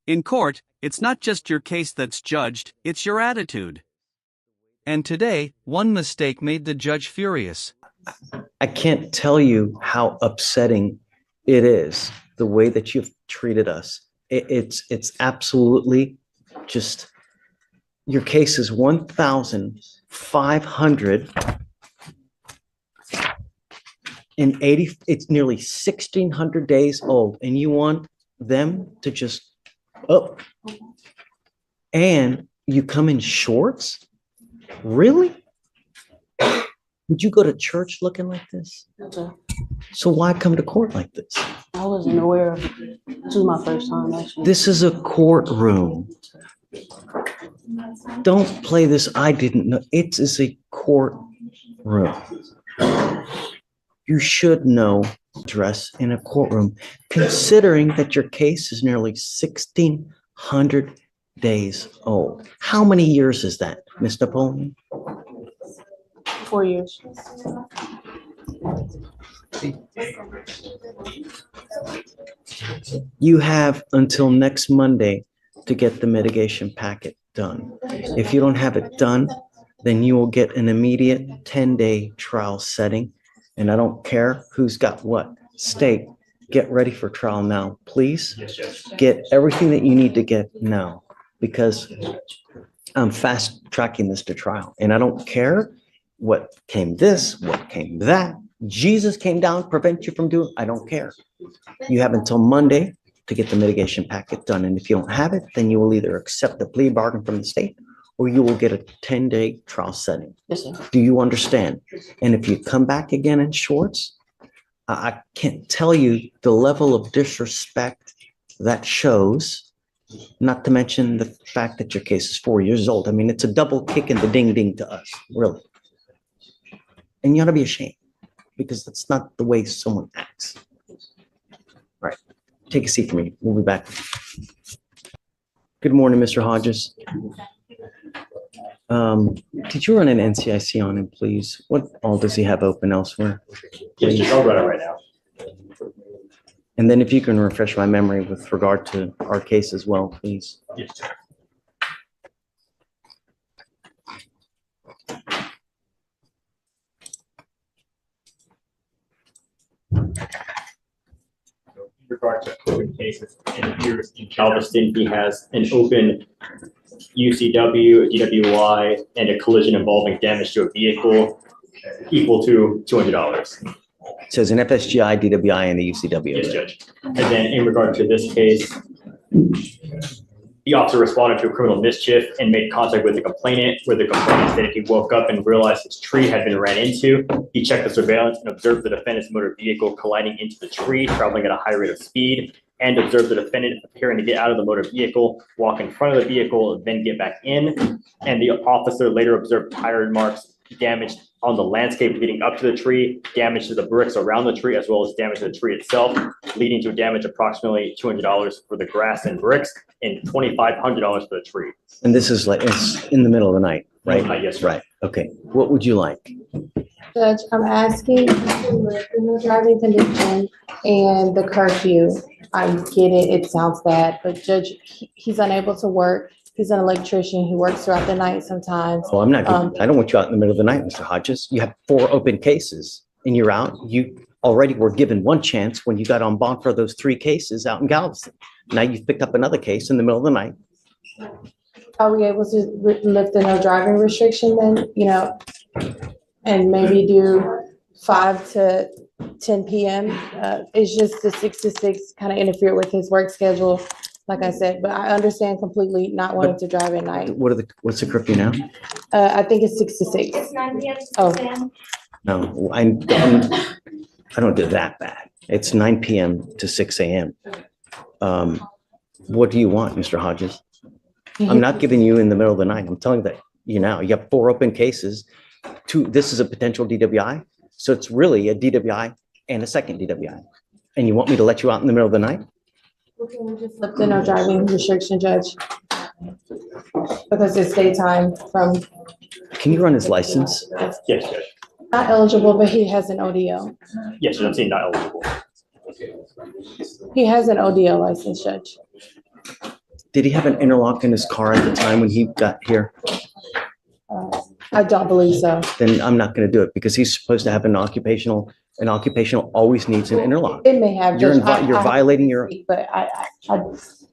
In court, it's not just your case that's judged, it's your attitude. And today, one mistake made the judge furious. I can't tell you how upsetting it is, the way that you've treated us. It's absolutely just, your case is 1,580. It's nearly 1,600 days old, and you want them to just, oh, and you come in shorts? Really? Would you go to church looking like this? Okay. So why come to court like this? I wasn't aware of it. This was my first time, actually. This is a courtroom. Don't play this. I didn't know. It is a courtroom. You should know dress in a courtroom, considering that your case is nearly 1,600 days old. How many years is that, Ms. Napoleon? 4 years. You have until next Monday to get the mitigation packet done. If you don't have it done, then you will get an immediate 10-day trial setting. And I don't care who's got what. State, get ready for trial now, please. Get everything that you need to get now, because I'm fast tracking this to trial. And I don't care what came this, what came that. Jesus came down, prevent you from doing, I don't care. You have until Monday to get the mitigation packet done. And if you don't have it, then you will either accept the plea bargain from the state or you will get a 10-day trial setting. Yes, sir. Do you understand? And if you come back again in shorts, I can't tell you the level of disrespect that shows, not to mention the fact that your case is 4 years old. I mean, it's a double kick in the ding-ding to us, really. And you ought to be ashamed, because that's not the way someone acts. All right, take a seat for me. We'll be back. Good morning, Mr. Hodges. Did you run an NCIC on him, please? What all does he have open elsewhere? Yes, Judge, I'll run it right now. And then if you can refresh my memory with regard to our case as well, please. Yes, sir. In regard to open cases, it appears in Galveston, he has an open UCW, DWI, and a collision involving damage to a vehicle equal to $200. It says an FSGI, DWI, and the UCW. Yes, Judge. And then in regard to this case, the officer responded to a criminal mischief and made contact with the complainant, where the complainant stated he woke up and realized his tree had been ran into. He checked the surveillance and observed the defendant's motor vehicle colliding into the tree, traveling at a high rate of speed, and observed the defendant appearing to get out of the motor vehicle, walk in front of the vehicle, then get back in. And the officer later observed tire marks damaged on the landscape leading up to the tree, damage to the bricks around the tree, as well as damage to the tree itself, leading to a damage approximately $200 for the grass and bricks and $2,500 for the tree. And this is like, it's in the middle of the night, right? Yes, sir. Right. Okay. What would you like? Judge, I'm asking for the driving condition and the curfew. I get it, it sounds bad, but Judge, he's unable to work. He's an electrician. He works throughout the night sometimes. Well, I don't want you out in the middle of the night, Mr. Hodges. You have 4 open cases and you're out. You already were given one chance when you got on bond for those 3 cases out in Galveston. Now you've picked up another case in the middle of the night. Are we able to lift the no driving restriction then, and maybe do 5 to 10 p.m.? It's just the 6 to 6 kind of interfere with his work schedule, like I said, but I understand completely not wanting to drive at night. What's the curfew now? I think it's 6 to 6. It's 9 p.m. to 6 Oh. a.m. No, I don't do that bad. It's 9 p.m. to 6 a.m. What do you want, Mr. Hodges? I'm not giving you in the middle of the night. I'm telling that you now. You have 4 open cases. 2. This is a potential DWI. So it's really a DWI and a second DWI. And you want me to let you out in the middle of the night? Okay, we just lift the no driving restriction, Judge. Because it's daytime from, Can you run his license? Yes, Judge. not eligible, but he has an ODO. Yes, Judge. I'm saying not eligible. He has an ODO license, Judge. Did he have an interlock in his car at the time when he got here? I don't believe so. Then I'm not going to do it because he's supposed to have an occupational always needs an interlock. It may have. You're Judge. you're violating your, But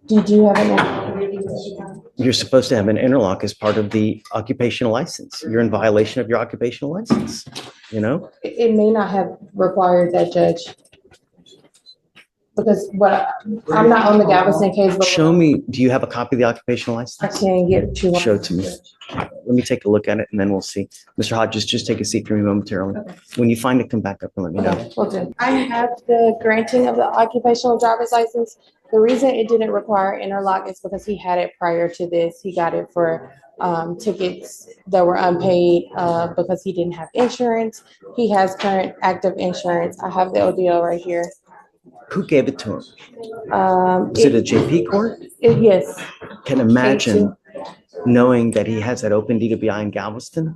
did you have an? you're supposed to have an interlock as part of the occupational license. You're in violation of your occupational license, you know? It may not have required that, Judge. Because I'm not on the Galveston case, but. Show me, do you have a copy of the occupational I license? can get you one. Show it to me. Let me take a look at it and then we'll see. Mr. Hodges, just take a seat for me momentarily. When you find it, come back up and let me know. Okay, will do. I have the granting of the occupational driver's license. The reason it didn't require interlock is because he had it prior to this. He got it for tickets that were unpaid because he didn't have insurance. He has current active insurance. I have the ODL right here. Who gave it to him? Um, Is it a JP court? Yes, Can imagine knowing that he has that open DWI in Galveston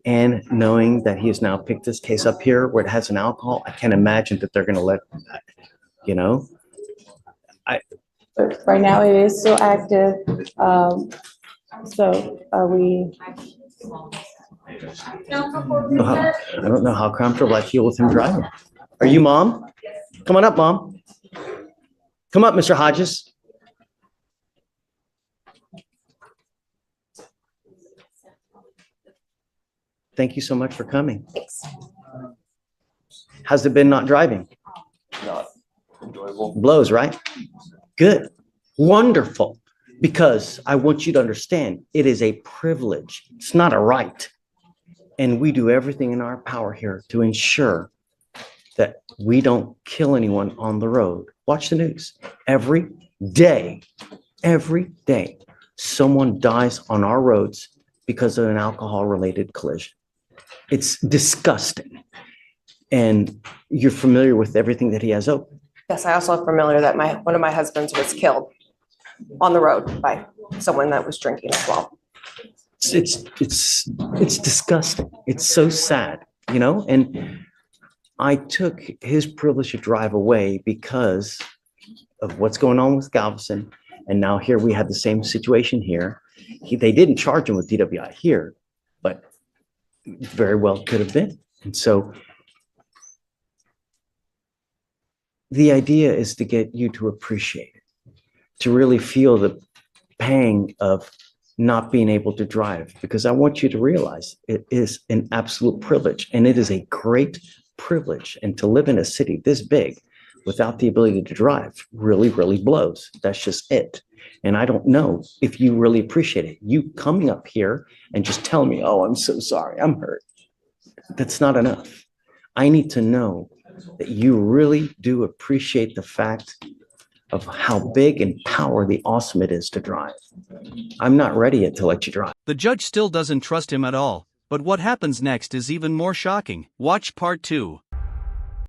and knowing that he has now picked this case up here where it has an alcohol. I can't imagine that they're going to let, you know, but right now it is still active. So are we? I don't know how comfortable I feel with him driving. Are you mom? Come on up, mom. Come up, Mr. Hodges. Thank you so much for coming. How's it been not driving? Not enjoyable. Blows, right? Good. Wonderful. Because I want you to understand, it is a privilege. It's not a right. And we do everything in our power here to ensure that we don't kill anyone on the road. Watch the news. Every day, someone dies on our roads because of an alcohol-related collision. It's disgusting. And you're familiar with everything that he has open. Yes, I also am familiar that one of my husbands was killed on the road by someone that was drinking as well. It's disgusting. It's so sad, you know? And I took his privilege to drive away because of what's going on with Galveston. And now here we have the same situation here. They didn't charge him with DWI here, but very well could have been. And so the idea is to get you to appreciate it, to really feel the pang of not being able to drive, because I want you to realize it is an absolute privilege, and it is a great privilege. And to live in a city this big without the ability to drive really, really blows. That's just it. And I don't know if you really appreciate it. You coming up here and just telling me, oh, I'm so sorry, I'm hurt. That's not enough. I need to know that you really do appreciate the fact of how big and powerfully awesome it is to drive. I'm not ready yet to let you drive. The judge still doesn't trust him at all, but what happens next is even more shocking. Watch part 2.